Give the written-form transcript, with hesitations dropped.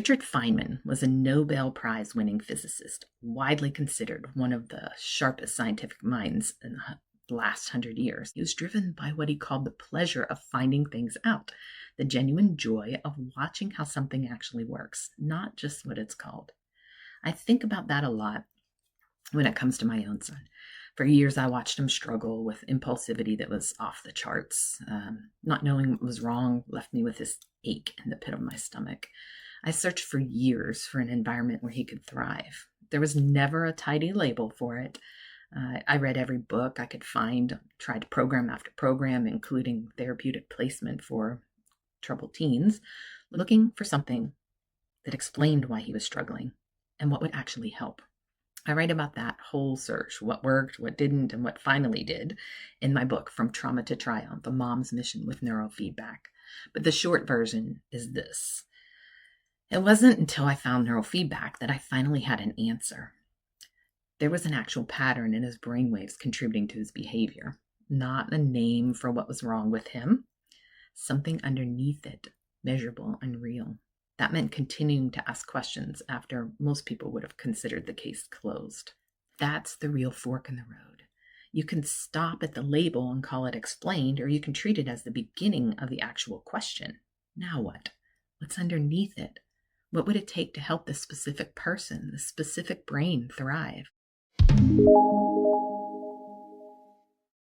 Richard Feynman was a Nobel Prize winning physicist, widely considered one of the sharpest scientific minds in the last 100 years. He was driven by what he called the pleasure of finding things out, the genuine joy of watching how something actually works, not just what it's called. I think about that a lot when it comes to my own son. For years, I watched him struggle with impulsivity that was off the charts. Not knowing what was wrong left me with this ache in the pit of my stomach. I searched for years for an environment where he could thrive. There was never a tidy label for it. I read every book I could find, tried program after program, including therapeutic placement for troubled teens, looking for something that explained why he was struggling and what would actually help. I write about that whole search, what worked, what didn't, and what finally did, in my book, From Trauma to Triumph, A Mom's Mission with Neurofeedback. But the short version is this. It wasn't until I found neurofeedback that I finally had an answer. There was an actual pattern in his brainwaves contributing to his behavior, not a name for what was wrong with him, something underneath it, measurable and real. That meant continuing to ask questions after most people would have considered the case closed. That's the real fork in the road. You can stop at the label and call it explained, or you can treat it as the beginning of the actual question. Now what? What's underneath it? What would it take to help this specific person, this specific brain thrive?